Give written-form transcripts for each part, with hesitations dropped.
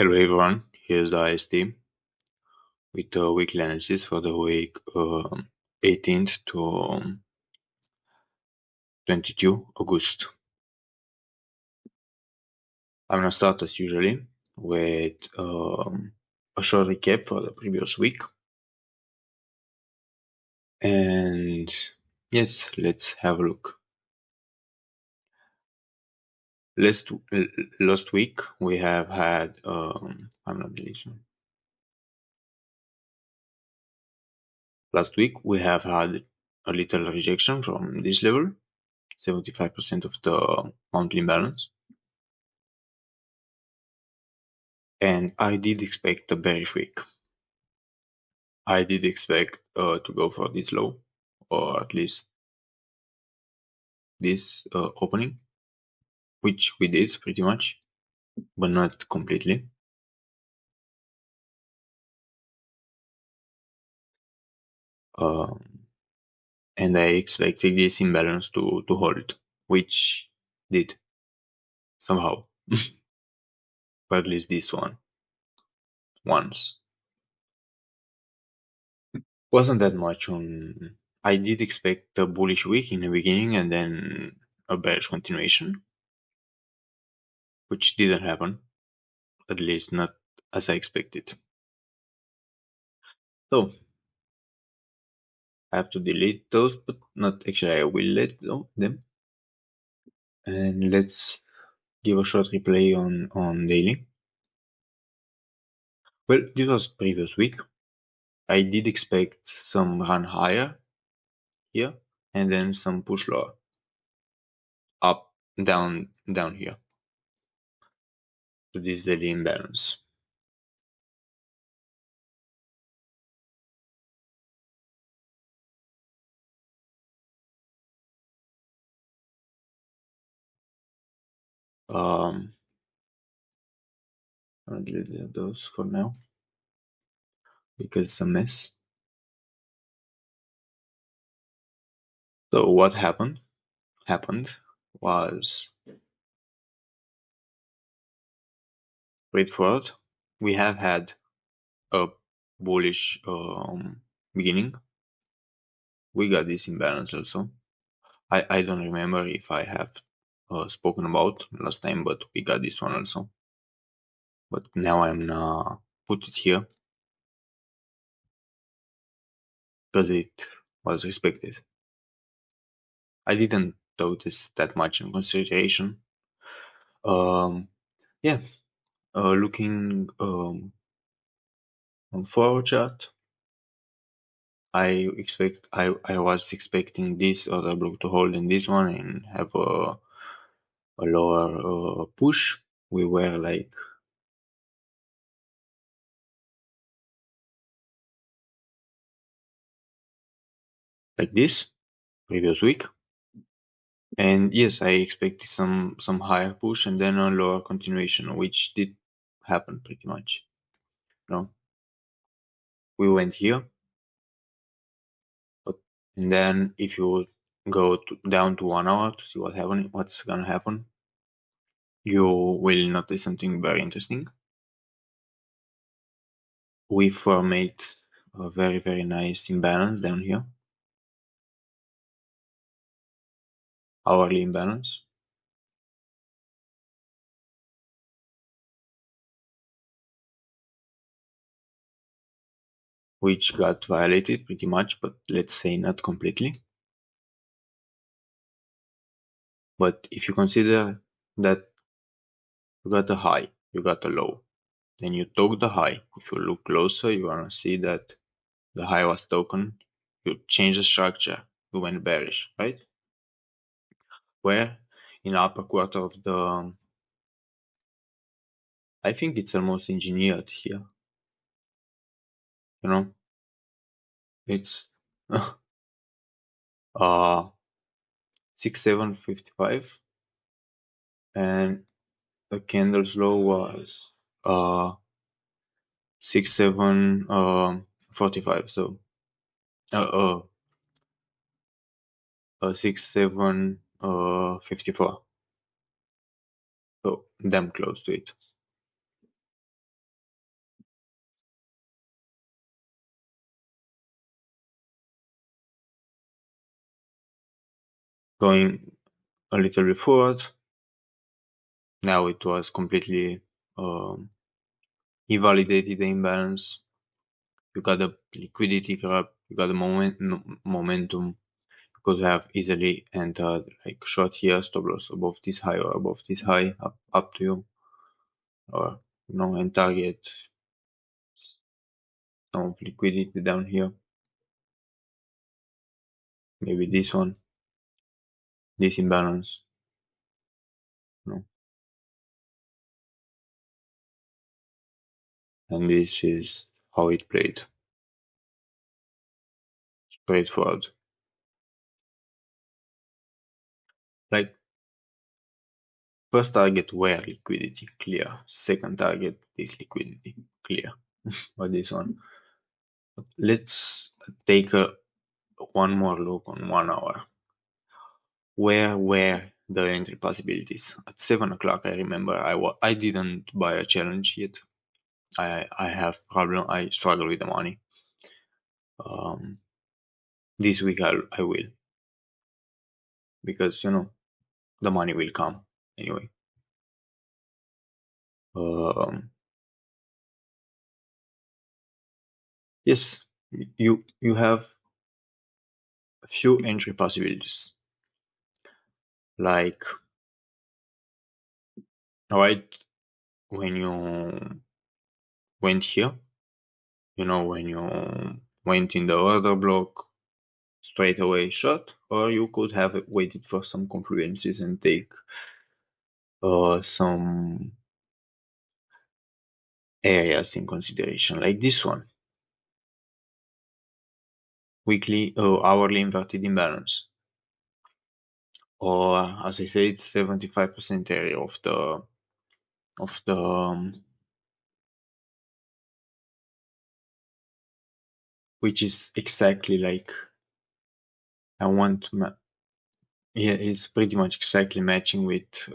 Hello everyone, here's the IST with the weekly analysis for the week 18th to 22 August. I'm gonna start as usually with a short recap for the previous week. And yes, let's have a look. Last week we have had I'm not deleting. Last week we have had a little rejection from this level, 75% of the monthly imbalance. And I did expect a bearish week. I did expect to go for this low, or at least this opening, which we did pretty much, but not completely. And I expected this imbalance to hold, which did somehow, or at least this one once. Wasn't that much on. I did expect a bullish week in the beginning and then a bearish continuation, which didn't happen, at least not as I expected. So I have to delete those, but not actually. I will let them. And let's give a short replay on daily. Well, this was previous week. I did expect some run higher here, and then some push lower, up, down, down here. So this daily imbalance. I'll delete those for now because it's a mess. So what happened was straightforward. We have had a bullish beginning. We got this imbalance also. I don't remember if I have spoken about last time, but we got this one also. But now I'm gonna put it here because it was expected. I didn't notice that much in consideration. Yeah, looking on forward chart, I was expecting this other block to hold in this one and have a lower push. We were like this previous week. And yes, I expected some higher push and then a lower continuation, which did happen pretty much. We went here, and then if you go down to 1 hour to see what's gonna happen, you will notice something very interesting. We formed a very nice imbalance down here, hourly imbalance, which got violated pretty much, but let's say not completely. But if you consider that you got a high, you got a low, then you took the high. If you look closer, you're gonna see that the high was taken. You change the structure, you went bearish, right? Where in the upper quarter of the, I think it's almost engineered here. It's 6,755, and the candle's low was 6,745. So 6,754. So damn close to it. going a little bit forward. Now it was completely um, invalidated the imbalance. You got a liquidity grab, you got a momentum. You could have easily entered like short here, stop loss above this high or above this high, up to you. Or and target some of liquidity down here. Maybe this one, this imbalance. You know, and this is how it played. Straightforward. Like first target where liquidity clear. Second target is liquidity clear. But this one. Let's take one more look on 1 hour. Where were the entry possibilities? At 7 o'clock, I remember I didn't buy a challenge yet. I have problem. I struggle with the money. This week I will, because the money will come anyway. Yes, you have a few entry possibilities. Like right when you went here, when you went in the order block straight away shot, or you could have waited for some confluences and take some areas in consideration, like this one, weekly or hourly inverted imbalance, or as I said, 75% area of the which is exactly like I want. Yeah, it's pretty much exactly matching with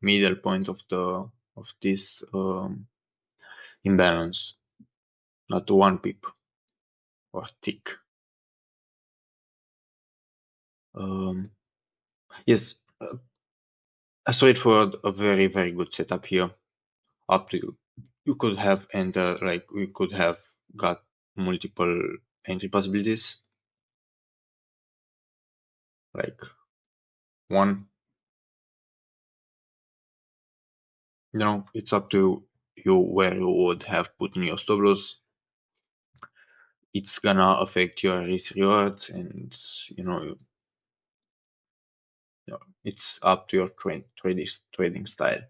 middle point of this imbalance, not one pip or tick. Um, yes, a straightforward, a very very good setup here. Up to you. You could have entered, like we could have got multiple entry possibilities, like one. It's up to you where you would have put in your stop loss. It's gonna affect your risk reward, and it's up to your trading style.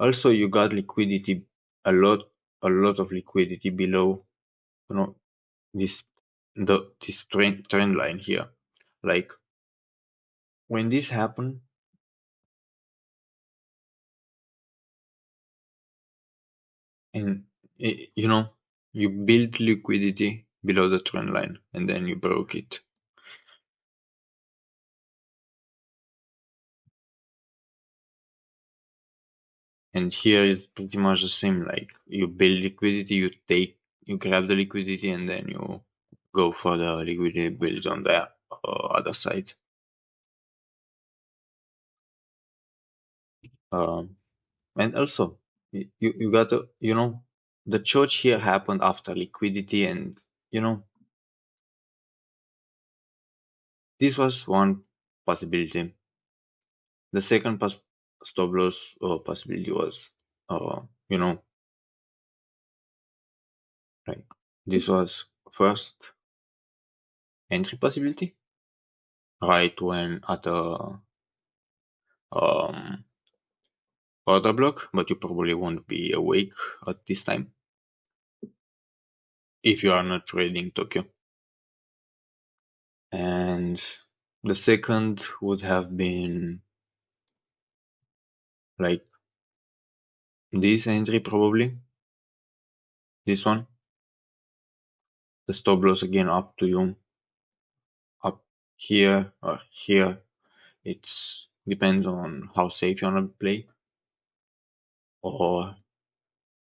Also, you got liquidity, a lot of liquidity below, you know, this this trend line here. Like when this happened, and you built liquidity below the trend line, and then you broke it. And here is pretty much the same. Like you build liquidity, you grab the liquidity, and then you go for the liquidity build on the other side. Um, and also, you got to, the church here happened after liquidity, and this was one possibility. The second stop loss possibility was, uh, you know, like this was first entry possibility, right when at a um, order block, but you probably won't be awake at this time if you are not trading Tokyo. And the second would have been like this entry, probably this one. The stop loss again up to you, up here or here. It's depends on how safe you wanna play, or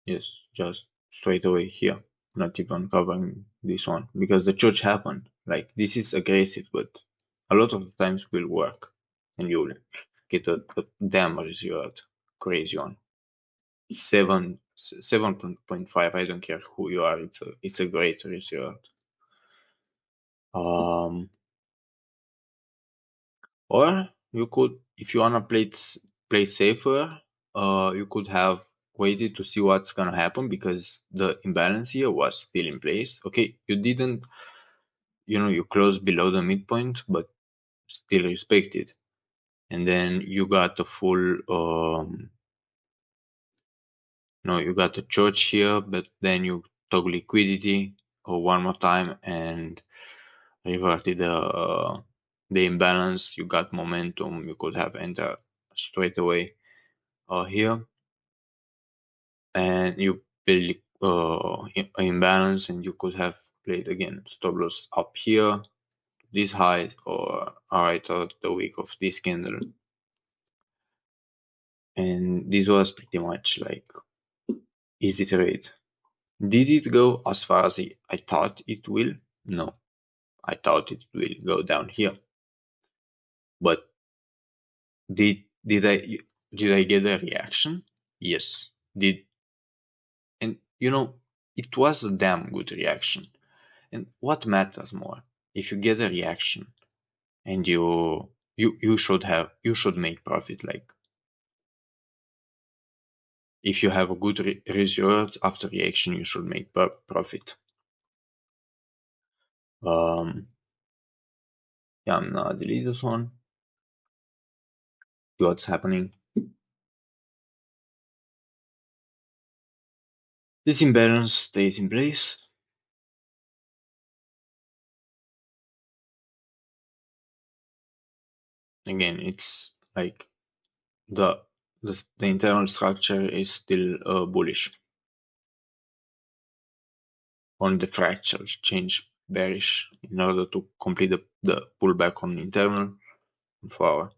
yes, just straight away here, not even covering this one, because the church happened. Like this is aggressive, but a lot of the times will work, and you'll get a damn result, crazy one. 7.5. I don't care who you are. It's a great result. Um, or you could, if you wanna play safer, you could have waited to see what's gonna happen because the imbalance here was still in place. Okay, you didn't, you closed below the midpoint, but still respected. And then you got a full, no, you got a church here, but then you took liquidity one more time and reverted the imbalance. You got momentum. You could have entered straight away here, and you build imbalance, and you could have played again stop loss up here, this high, or right out the week of this candle. And this was pretty much like easy trade. Did it go as far as I thought it will? No, I thought it will go down here. But did I get a reaction? Yes. And it was a damn good reaction. And what matters more? If you get a reaction and you should make profit. Like if you have a good result after reaction, you should make profit. Yeah, I'm gonna delete this one. See what's happening. This imbalance stays in place. Again, it's like the internal structure is still bullish. On the fractal change bearish in order to complete the pullback on internal 4 hour.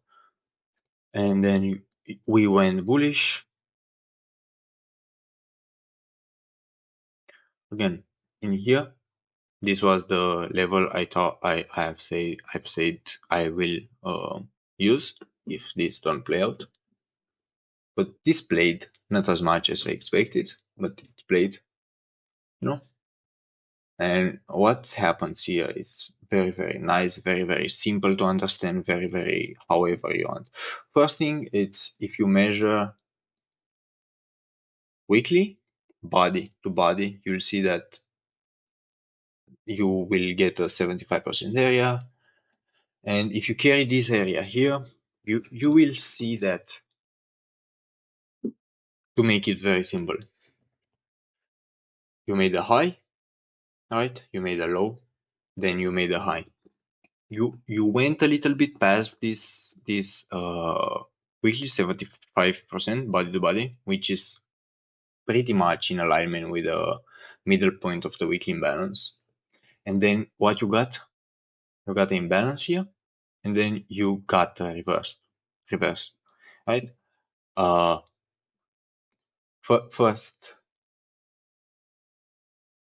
And then we went bullish again in here. This was the level I thought I've said I will use if this don't play out. But this played not as much as I expected, but it played, And what happens here is very, very nice, very, very simple to understand, very, very however you want. First thing, it's if you measure weekly, body to body, you'll see that you will get a 75% area. And if you carry this area here, you will see that, to make it very simple, you made a high, right? You made a low, then you made a high. You went a little bit past this weekly 75% body to body, which is pretty much in alignment with the middle point of the weekly imbalance. And then what you got? You got the imbalance here, and then you got a reverse, right?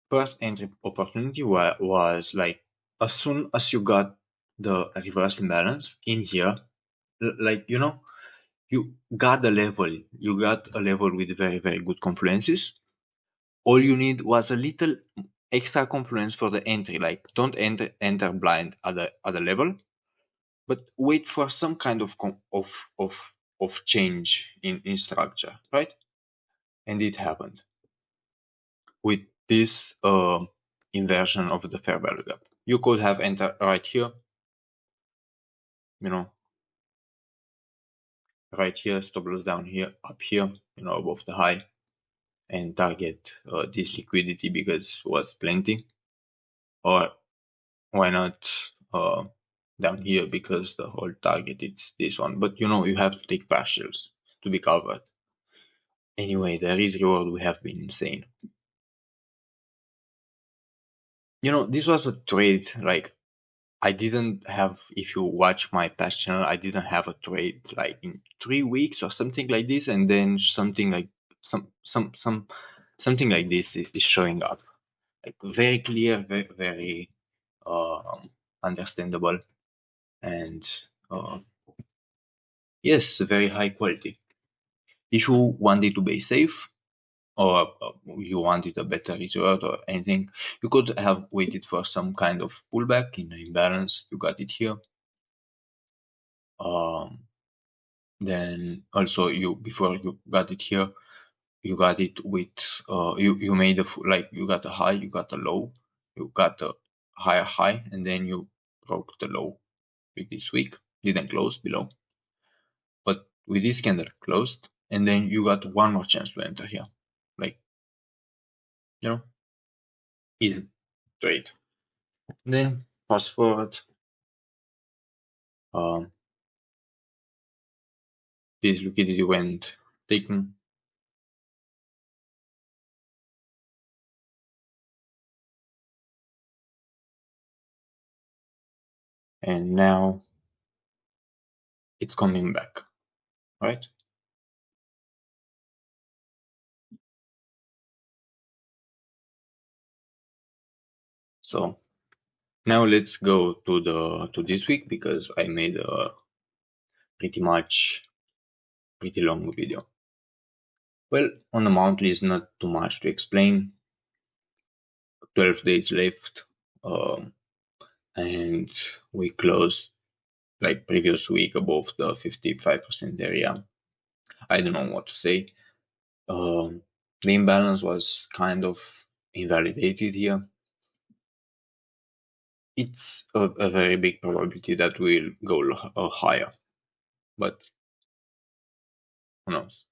First entry opportunity was like as soon as you got the reverse imbalance in here, like you got a level with very, very good confluences. All you need was a little extra confluence for the entry. Like don't enter blind at the level, but wait for some kind of change in structure, right? And it happened with this inversion of the fair value gap. You could have entered right here, you know, right here, stop loss down here, up here, above the high, and target this liquidity because it was plenty. Or why not down here because the whole target is this one. But you have to take partials to be covered. Anyway, the risk reward would have been insane. This was a trade. Like I didn't have, if you watch my past channel, I didn't have a trade like in 3 weeks or something like this, and then something like something like this is showing up. Like very clear, very, very understandable. and yes, very high quality. If you want it to be safe, or you wanted a better result or anything, you could have waited for some kind of pullback in the imbalance. You got it here. Um, then also you before you got it here, you got it with you made like you got a high, you got a low, you got a higher high, and then you broke the low with this week. Didn't close below, but with this candle closed, and then you got one more chance to enter here, like you know, easy trade. Then fast forward. Um, this liquidity went taken, and now it's coming back, right? So now let's go to this week because I made a pretty much pretty long video. Well, on the monthly is not too much to explain. 12 days left, um, and we closed like previous week above the 55% area. I don't know what to say. The imbalance was kind of invalidated here. It's a very big probability that we'll go higher, but who knows?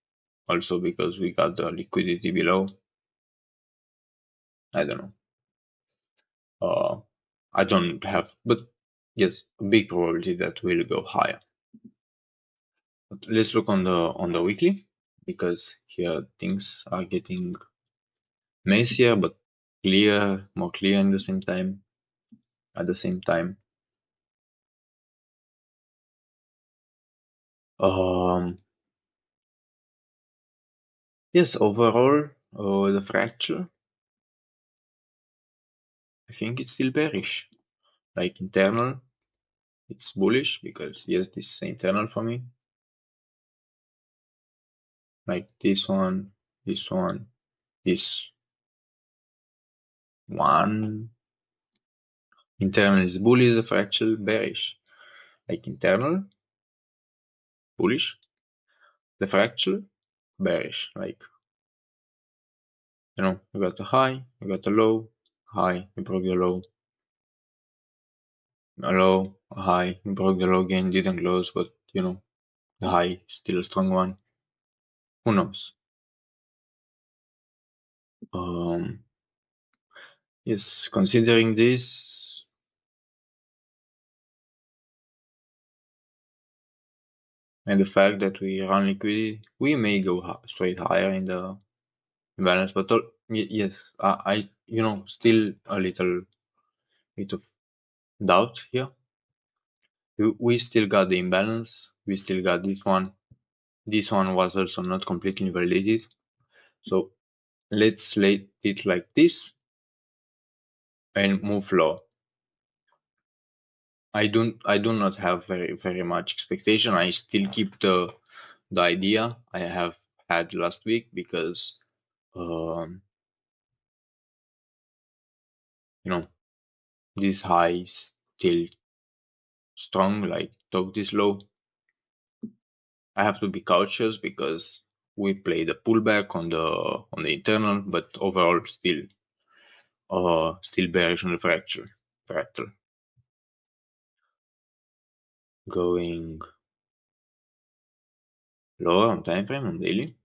Also because we got the liquidity below. I don't know. Uh, I don't have, but yes, a big probability that we'll go higher. But let's look on the weekly because here things are getting messier but clear, more clear in the same time. At the same time, um, yes, overall, the fracture, I think it's still bearish. Like internal, it's bullish because yes, this is internal for me. Like this one, this one, this one. Internal is bullish, the fractal bearish. Like internal, bullish, the fractal bearish. Like you got a high, you got a low, high, you broke the low, a low, a high, you broke the low again, didn't close, but the high still a strong one. Who knows? Um, yes, considering this, and the fact that we run liquidity, we may go straight higher in the balance. But yes, still a little bit of doubt here. We still got the imbalance. We still got this one. This one was also not completely validated. So let's let it like this and move low. I do not have very much expectation. I still keep the idea I have had last week because um, you know this high is still strong. Like talk this low. I have to be cautious because we played a pullback on the internal, but overall still bearish on the fractal. Going lower on time frame on daily,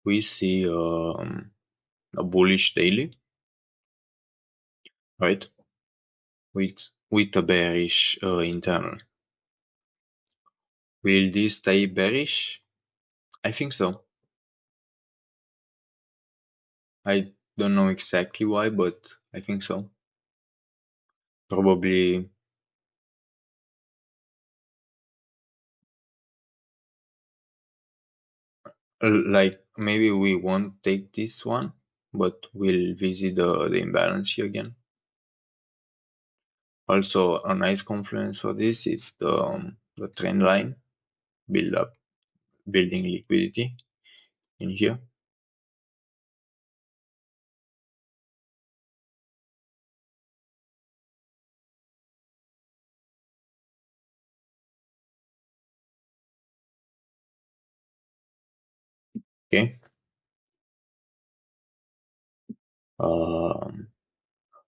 we see a bullish daily, right? With a bearish internal. Will this stay bearish? I think so. I don't know exactly why, but I think so. Probably like maybe we won't take this one, but we'll visit the imbalance here again. Also, a nice confluence for this is the trend line build up, building liquidity in here. Okay. Um,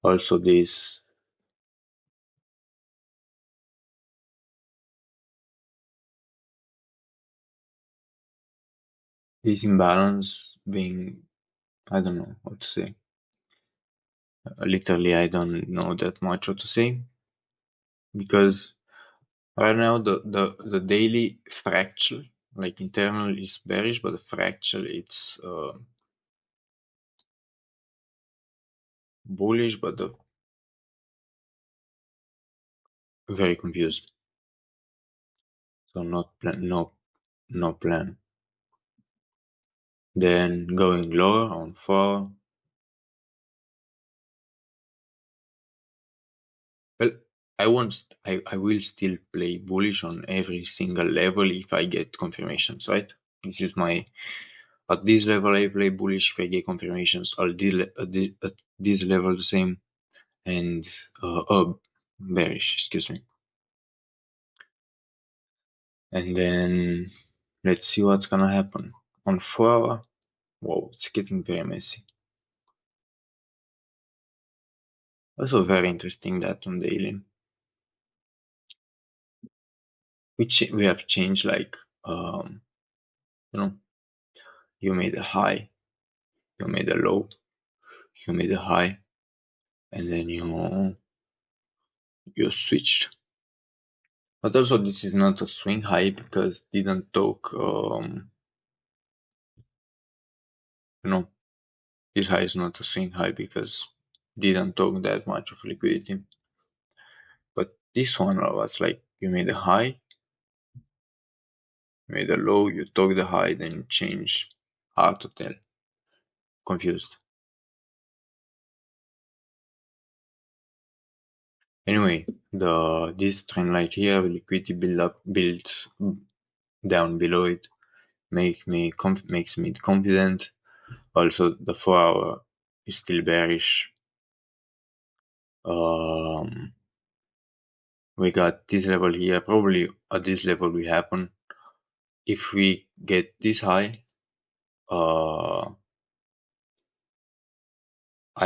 Also, this imbalance being, I don't know what to say. Literally, I don't know that much what to say because right now the daily fractal, like internal, is bearish, but the fractal it's bullish, but the very confused. So not plan, no plan. Then going lower on 4. Well, I will still play bullish on every single level if I get confirmations, right? This is my at this level I play bullish if I get confirmations. At this level the same, and bearish, excuse me. And then let's see what's gonna happen on 4 hour. Whoa, it's getting very messy. Also very interesting that on daily, we have changed like you know you made a high, you made a low, you made a high, and then you switched. But also this is not a swing high because didn't talk you know this high is not a swing high because didn't talk that much of liquidity. But this one was like you made a high, you made a low, you took the high, then you change. Hard to tell. Confused. Anyway, this trend line here, liquidity builds down below it, makes me confident. Also, the 4 hour is still bearish. Um, we got this level here. Probably at this level will happen. If we get this high, I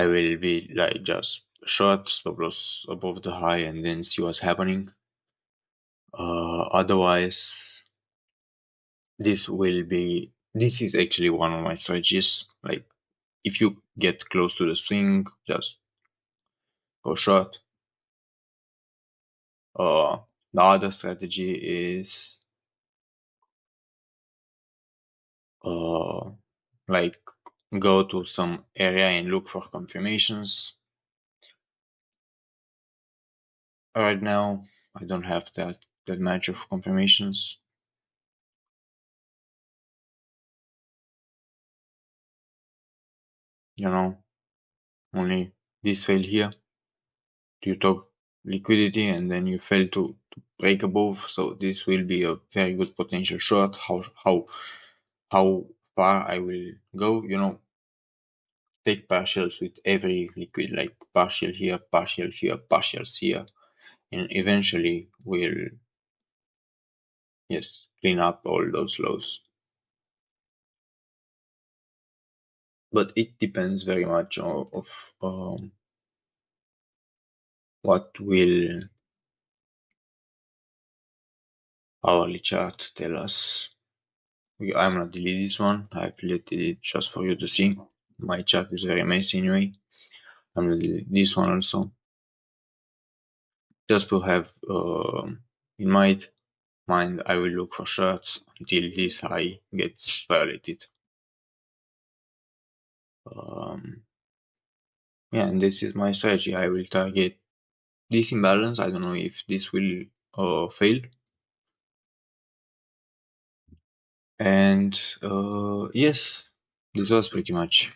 will be like just short, stop loss above the high, and then see what's happening. Otherwise, this is actually one of my strategies. Like if you get close to the swing, just go short. The other strategy is uh, like go to some area and look for confirmations. Right now, I don't have that much of confirmations. You know, only this failed here. You took liquidity and then you fail to break above. So this will be a very good potential short. How far I will go, take partials with every liquid, like partial here, partials here, and eventually we'll yes clean up all those lows. But it depends very much of what will hourly chart tell us. I'm gonna delete this one. I've deleted it just for you to see. My chart is very messy anyway. I'm gonna delete this one also. Just to have in mind, I will look for shorts until this high gets violated. Um, yeah, and this is my strategy. I will target this imbalance. I don't know if this will fail. And yes, this was pretty much.